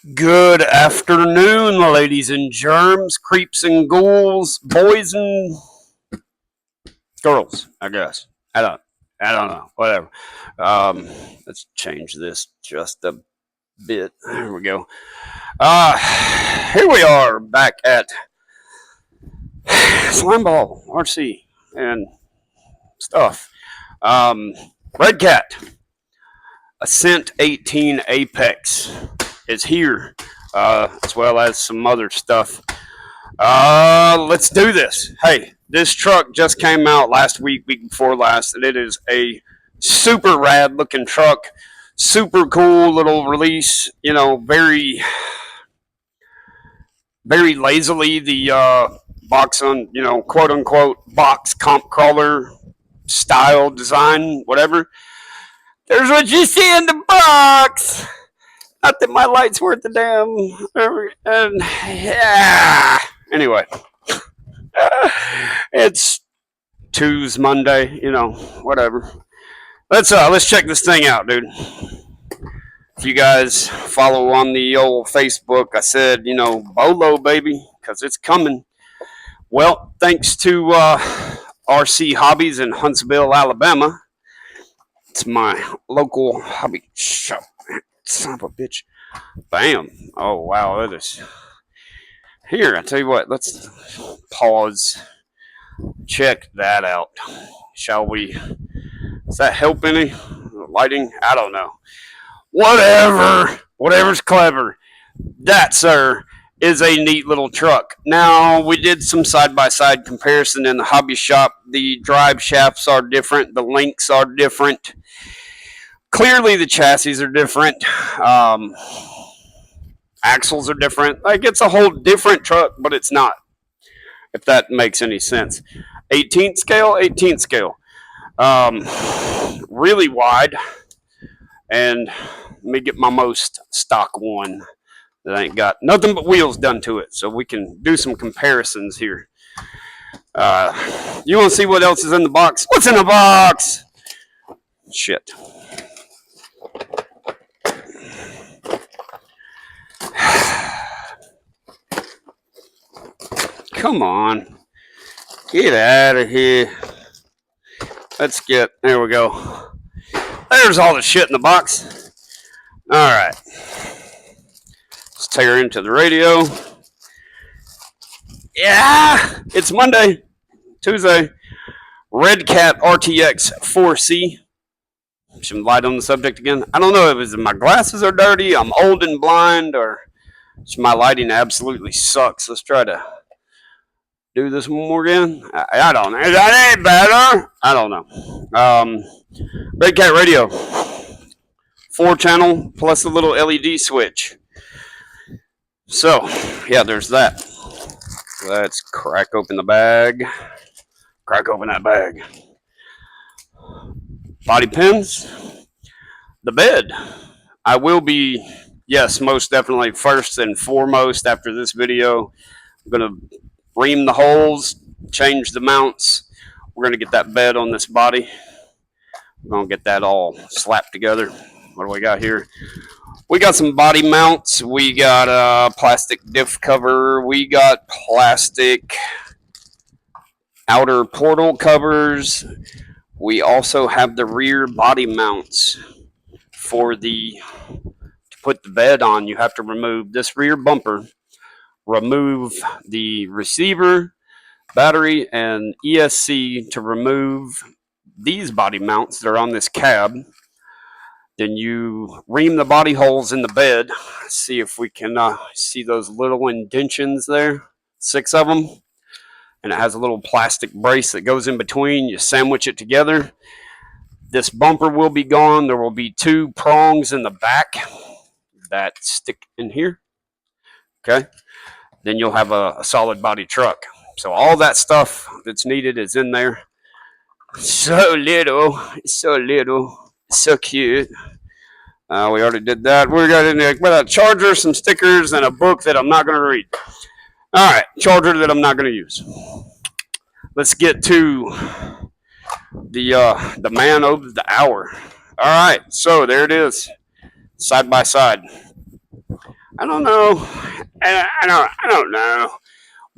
Good afternoon, ladies and germs, creeps and ghouls, boys and girls. I guess I don't know. Whatever. Um, let's change this just a bit. There we go. Uh, Here we are back at Slimeball RC and stuff. Um, Red Cat Ascent 18 Apex is here, as well as some other stuff. Let's do this. Hey, this truck just came out last week, week before last, and it is a super rad looking truck. Super cool little release. Very, very lazily the box on, quote unquote box comp crawler style design, whatever. There's what you see in the box. Not that my light's worth a damn. And yeah. Anyway, it's Tuesday, Monday, whatever. Let's check this thing out, dude. If you guys follow on the old Facebook, I said, Bolo baby, because it's coming. Well, thanks to RC Hobbies in Huntsville, Alabama. It's my local hobby shop. Son of a bitch. Bam. Oh, wow. That is. Here, I tell you what. Let's pause. Check that out. Shall we? Does that help any? Lighting? I don't know. Whatever. Whatever's clever. That, sir, is a neat little truck. Now, we did some side-by-side comparison in the hobby shop. The drive shafts are different. The links are different. Clearly, the chassis are different. Axles are different. Like, it's a whole different truck, but it's not, if that makes any sense. 18th scale, 18th scale. Really wide. And let me get my most stock one that ain't got nothing but wheels done to it, so we can do some comparisons here. You want to see what else is in the box? What's in the box? Shit. Come on. Get out of here. There we go. There's all the shit in the box. Alright. Let's take her into the radio. Yeah! It's Monday. Tuesday. Red Cat RTX 4C. Some light on the subject again. I don't know if it's my glasses are dirty, I'm old and blind, or my lighting absolutely sucks. Let's try to do this one more again. I don't know. That ain't better. I don't know. Red Cat Radio. 4-channel plus a little LED switch. So, yeah, there's that. Let's crack open the bag. Crack open that bag. Body pins. The bed. I will be, yes, most definitely first and foremost after this video, I'm going to ream the holes, change the mounts. We're going to get that bed on this body. We're going to get that all slapped together. What do we got here? We got some body mounts. We got a plastic diff cover. We got plastic outer portal covers. We also have the rear body mounts for to put the bed on. You have to remove this rear bumper, remove the receiver, battery, and ESC to remove these body mounts that are on this cab. Then you ream the body holes in the bed. See if we can see those little indentions there. 6 of them. And it has a little plastic brace that goes in between. You sandwich it together. This bumper will be gone. There will be 2 prongs in the back that stick in here. Okay. Then you'll have a solid body truck. So all that stuff that's needed is in there. So little. So cute. We already did that. We got in there with a charger, some stickers, and a book that I'm not going to read. All right, charger that I'm not going to use. Let's get to the man of the hour. All right, so there it is, side by side. I don't know. I don't know.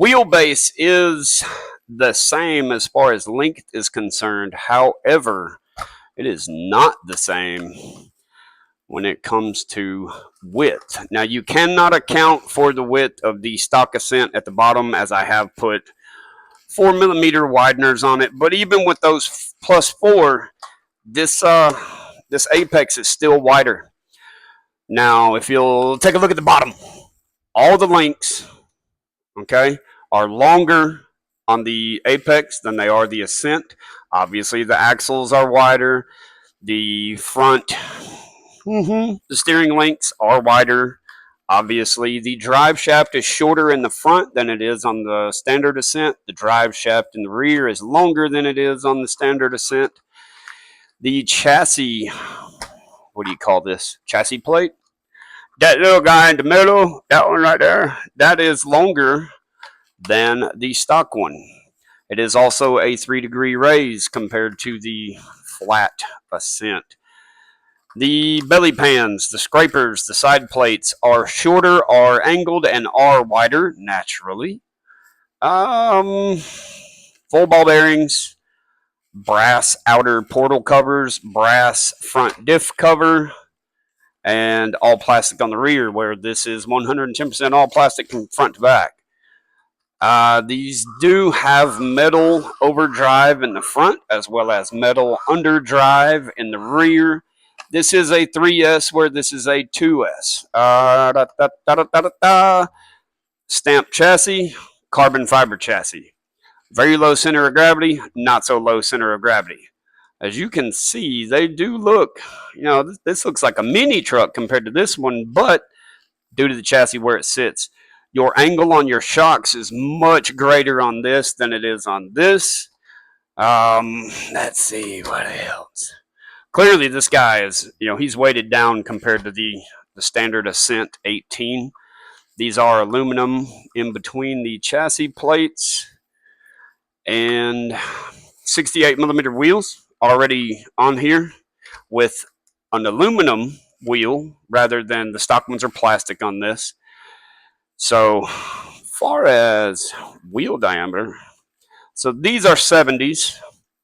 Wheelbase is the same as far as length is concerned. However, it is not the same when it comes to width. Now, you cannot account for the width of the stock ascent at the bottom, as I have put 4 millimeter wideners on it. But even with those plus four, this apex is still wider. Now, if you'll take a look at the bottom, all the links, okay, are longer on the apex than they are the ascent. Obviously, the axles are wider. The front, the steering links are wider. Obviously, the drive shaft is shorter in the front than it is on the standard ascent. The drive shaft in the rear is longer than it is on the standard ascent. The chassis, what do you call this? Chassis plate? That little guy in the middle, that one right there, that is longer than the stock one. It is also a 3-degree raise compared to the flat ascent. The belly pans, the scrapers, the side plates are shorter, are angled, and are wider naturally. Full ball bearings, brass outer portal covers, brass front diff cover, and all plastic on the rear, where this is 110% all plastic from front to back. These do have metal overdrive in the front as well as metal underdrive in the rear. This is a 3S where this is a 2S. Stamped chassis, carbon fiber chassis. Very low center of gravity, not so low center of gravity. As you can see, they do look, this looks like a mini truck compared to this one, but due to the chassis where it sits, your angle on your shocks is much greater on this than it is on this. Let's see what else. Clearly, this guy is, he's weighted down compared to the standard Ascent 18. These are aluminum in between the chassis plates, and 68 millimeter wheels already on here with an aluminum wheel rather than the stock ones are plastic on this. So, far as wheel diameter, so these are 70s,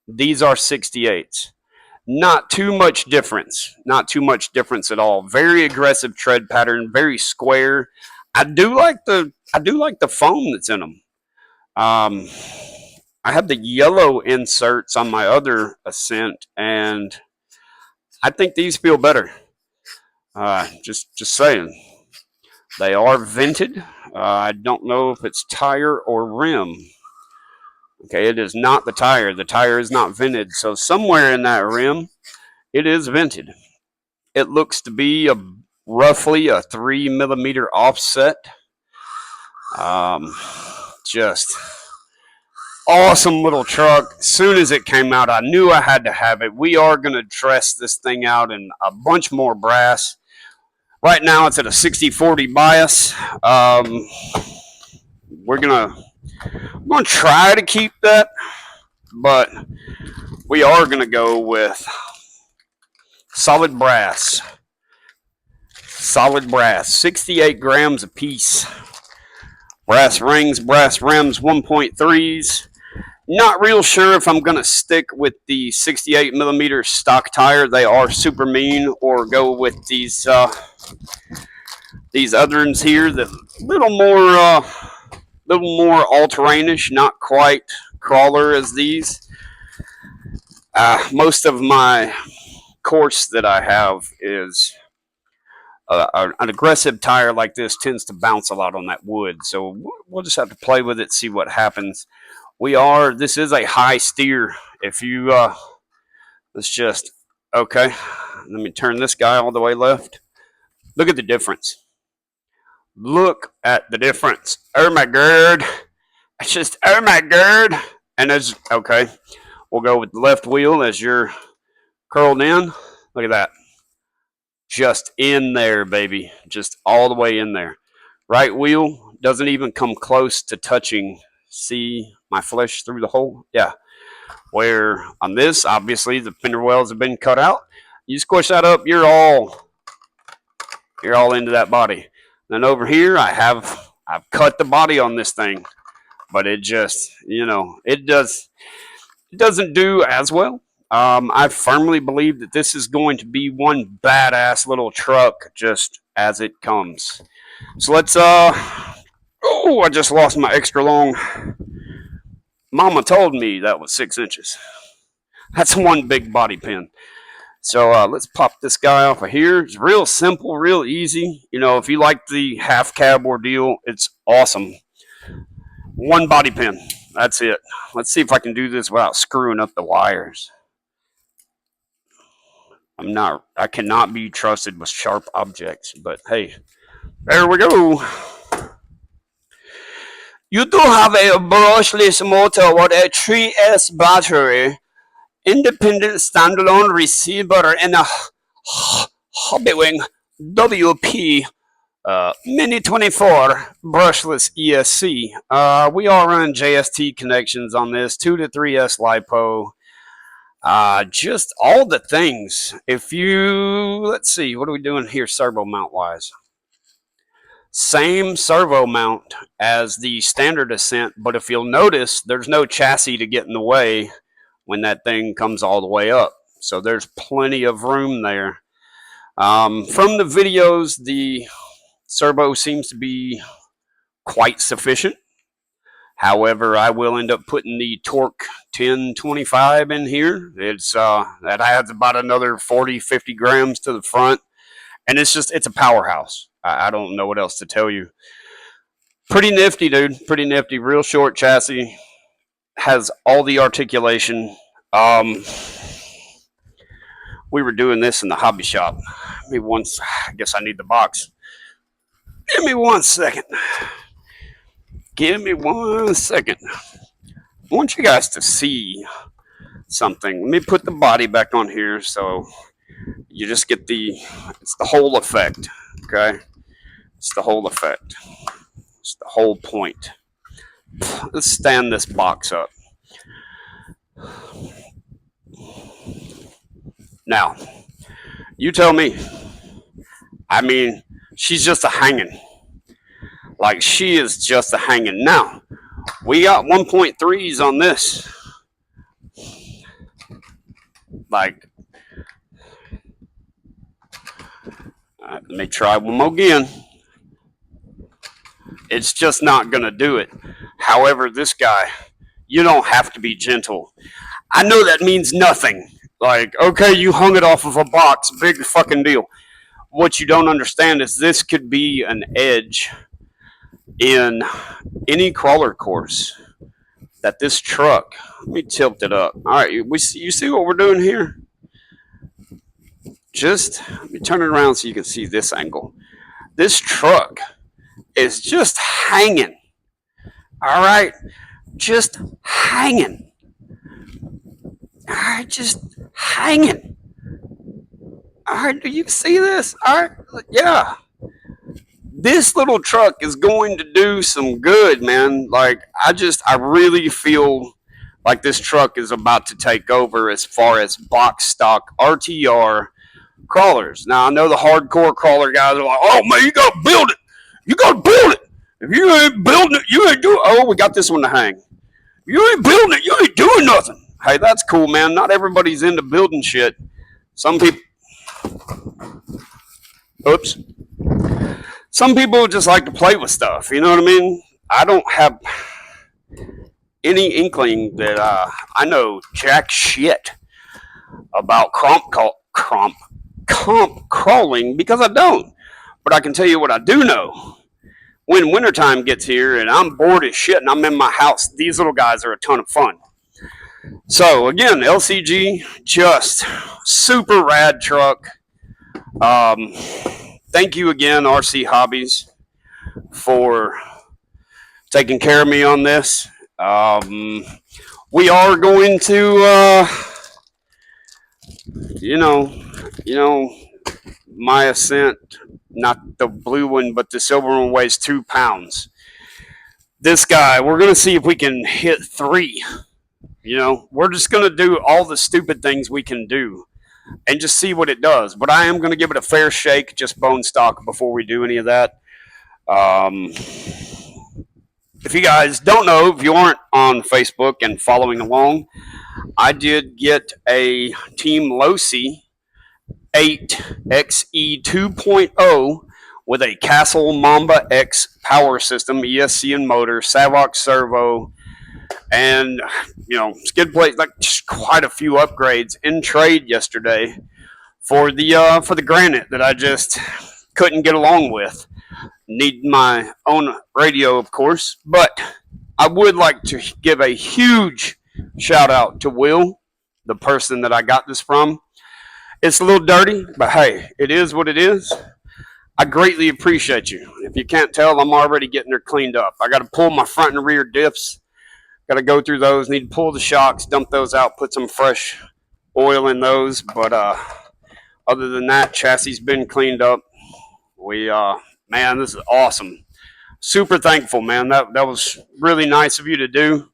these are 68s. Not too much difference. Not too much difference at all. Very aggressive tread pattern, very square. I do like the foam that's in them. I have the yellow inserts on my other Ascent, and I think these feel better. Just saying. They are vented. I don't know if it's tire or rim. Okay, it is not the tire. The tire is not vented. So somewhere in that rim, it is vented. It looks to be roughly a 3 millimeter offset. Just awesome little truck. As soon as it came out, I knew I had to have it. We are going to dress this thing out in a bunch more brass. Right now, it's at a 60-40 bias. We're gonna try to keep that, but we are gonna go with solid brass. Solid brass, 68 grams a piece. Brass rings, brass rims, 1.3s. Not real sure if I'm gonna stick with the 68 millimeter stock tire. They are super mean, or go with these other ones here that little more all-terrainish, not quite crawler as these. Most of my course that I have is an aggressive tire like this tends to bounce a lot on that wood, so we'll just have to play with it, see what happens. This is a high steer. If you let's just, okay, let me turn this guy all the way left. Look at the difference. Look at the difference. Oh my god. It's just, oh my god. And as, okay, we'll go with the left wheel as you're curled in. Look at that. Just in there, baby. Just all the way in there. Right wheel doesn't even come close to touching. See my flesh through the hole? Yeah. Where on this, obviously, the fender wells have been cut out. You squish that up, you're all into that body. Then over here, I've cut the body on this thing, but it just, it doesn't do as well. I firmly believe that this is going to be one badass little truck just as it comes. So let's oh, I just lost my extra long. Mama told me that was 6 inches. That's one big body pin. So let's pop this guy off of here. It's real simple, real easy. If you like the half cab ordeal, it's awesome. One body pin. That's it. Let's see if I can do this without screwing up the wires. I cannot be trusted with sharp objects, but hey, there we go. You do have a brushless motor with a 3S battery, independent standalone receiver, and a Hobbywing WP Mini 24 brushless ESC. We all run JST connections on this, 2 to 3S LiPo. Just all the things. Let's see, what are we doing here servo mount wise? Same servo mount as the standard Ascent, but if you'll notice, there's no chassis to get in the way when that thing comes all the way up. So there's plenty of room there. From the videos, the servo seems to be quite sufficient. However, I will end up putting the Torque 1025 in here. That adds about another 40-50 grams to the front. And it's a powerhouse. I don't know what else to tell you. Pretty nifty, dude. Pretty nifty. Real short chassis. Has all the articulation. We were doing this in the hobby shop. I guess I need the box. Give me 1 second. Give me 1 second. I want you guys to see something. Let me put the body back on here so you just get it's the whole effect. Okay? It's the whole effect. It's the whole point. Let's stand this box up. Now, you tell me. I mean, she's just a hanging. Like, she is just a hanging. Now, we got 1.3s on this. Like, let me try one more again. It's just not going to do it. However, this guy, you don't have to be gentle. I know that means nothing. Like, okay, you hung it off of a box. Big fucking deal. What you don't understand is this could be an edge in any crawler course that this truck, let me tilt it up. All right, you see what we're doing here? Just let me turn it around so you can see this angle. This truck is just hanging. All right, just hanging. All right, just hanging. All right, do you see this? All right, yeah. This little truck is going to do some good, man. Like, I really feel like this truck is about to take over as far as box stock RTR crawlers. Now, I know the hardcore crawler guys are like, oh, man, you got to build it. You got to build it. If you ain't building it, you ain't doing it. Oh, we got this one to hang. If you ain't building it, you ain't doing nothing. Hey, that's cool, man. Not everybody's into building shit. Some people... Oops. Some people just like to play with stuff. You know what I mean? I don't have any inkling that I know jack shit about comp crawling because I don't. But I can tell you what I do know. When wintertime gets here and I'm bored as shit and I'm in my house, these little guys are a ton of fun. So, again, LCG, just super rad truck. Thank you again, RC Hobbies, for taking care of me on this. We are going to, my Ascent, not the blue one, but the silver one weighs 2 pounds. This guy, we're going to see if we can hit 3. We're just going to do all the stupid things we can do and just see what it does. But I am going to give it a fair shake, just bone stock, before we do any of that. Um, if you guys don't know, if you aren't on Facebook and following along, I did get a Team Losi 8XE 2.0 with a Castle Mamba X power system, ESC and motor, Savox servo, and skid plate, like just quite a few upgrades in trade yesterday for the Granite that I just couldn't get along with. Need my own radio, of course, but I would like to give a huge shout out to Will, the person that I got this from. It's a little dirty, but hey, it is what it is. I greatly appreciate you. If you can't tell, I'm already getting her cleaned up. I got to pull my front and rear diffs. Got to go through those. Need to pull the shocks, dump those out, put some fresh oil in those. But other than that, chassis been cleaned up. Man, this is awesome. Super thankful, man. That was really nice of you to do,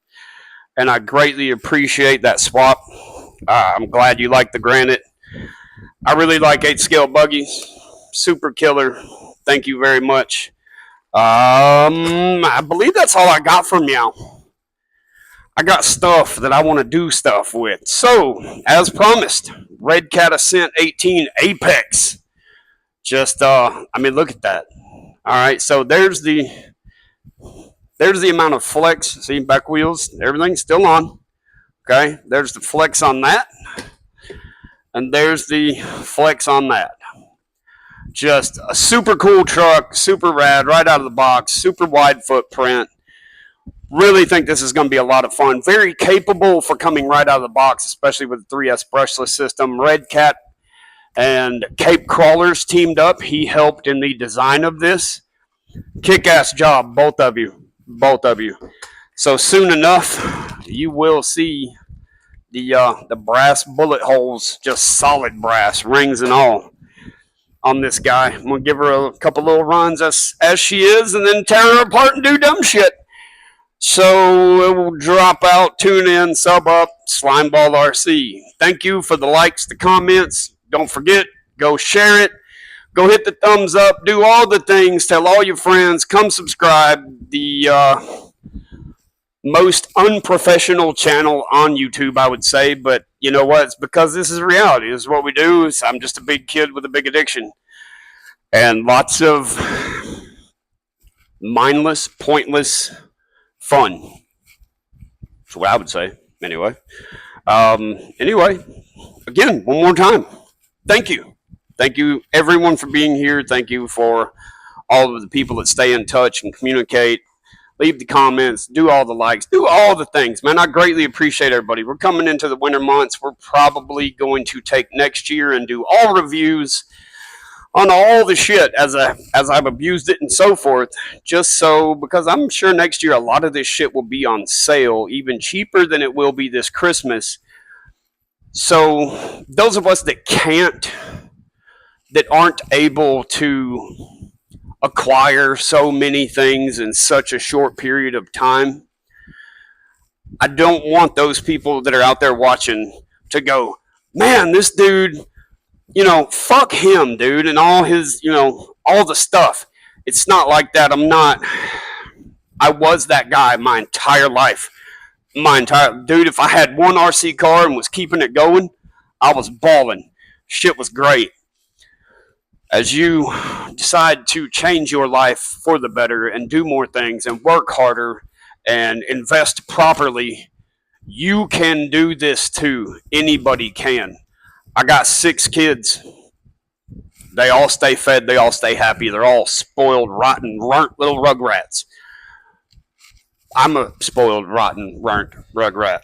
and I greatly appreciate that swap. I'm glad you like the Granite. I really like 8-scale buggies. Super killer. Thank you very much. I believe that's all I got from you. I got stuff that I want to do stuff with. So, as promised, Red Cat Ascent 18 Apex. Just, look at that. All right, so there's the amount of flex. See, back wheels, everything's still on. Okay, there's the flex on that. And there's the flex on that. Just a super cool truck, super rad, right out of the box, super wide footprint. Really think this is going to be a lot of fun. Very capable for coming right out of the box, especially with the 3S brushless system. Red Cat and Cape Crawlers teamed up. He helped in the design of this. Kick-ass job, both of you. Both of you. So soon enough, you will see the brass bullet holes, just solid brass, rings and all, on this guy. I'm going to give her a couple little runs as she is, and then tear her apart and do dumb shit. So it will drop out, tune in, sub up, Slimeball RC. Thank you for the likes, the comments. Don't forget, go share it. Go hit the thumbs up. Do all the things. Tell all your friends. Come subscribe. The most unprofessional channel on YouTube, I would say. But you know what? It's because this is reality. This is what we do. I'm just a big kid with a big addiction. And lots of mindless, pointless fun. That's what I would say. Anyway, again, one more time. Thank you. Thank you, everyone, for being here. Thank you for all of the people that stay in touch and communicate. Leave the comments. Do all the likes. Do all the things, man. I greatly appreciate everybody. We're coming into the winter months. We're probably going to take next year and do all reviews on all the shit as I've abused it and so forth. Just so, because I'm sure next year a lot of this shit will be on sale, even cheaper than it will be this Christmas. So those of us that aren't able to acquire so many things in such a short period of time, I don't want those people that are out there watching to go, man, this dude, fuck him, dude, and all his, all the stuff. It's not like that. I was that guy my entire life. Dude, if I had one RC car and was keeping it going, I was balling. Shit was great. As you decide to change your life for the better and do more things and work harder and invest properly, you can do this too. Anybody can. I got 6 kids. They all stay fed. They all stay happy. They're all spoiled, rotten, runt little rugrats. I'm a spoiled, rotten, runt rugrat.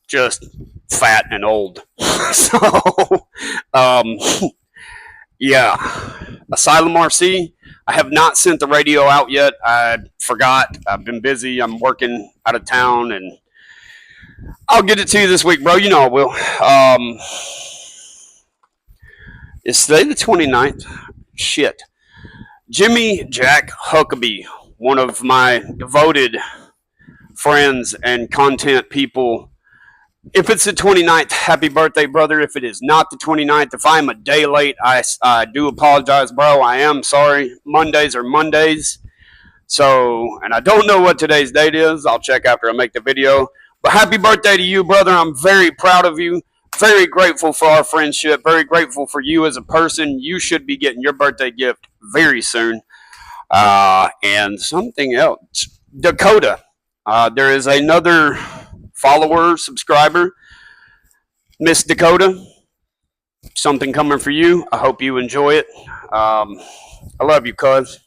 Just fat and old. So, yeah. Asylum RC. I have not sent the radio out yet. I forgot. I've been busy. I'm working out of town, and I'll get it to you this week, bro. You know I will. Is today the 29th? Shit. Jimmy Jack Huckabee, one of my devoted friends and content people. If it's the 29th, happy birthday, brother. If it is not the 29th, if I'm a day late, I do apologize, bro. I am sorry. Mondays are Mondays. So, and I don't know what today's date is. I'll check after I make the video. But happy birthday to you, brother. I'm very proud of you. Very grateful for our friendship. Very grateful for you as a person. You should be getting your birthday gift very soon. And something else. Dakota. There is another follower, subscriber. Miss Dakota. Something coming for you. I hope you enjoy it. I love you, cuz.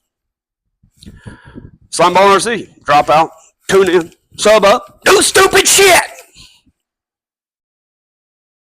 Slimeball RC. Drop out. Tune in. Sub up. Do stupid shit.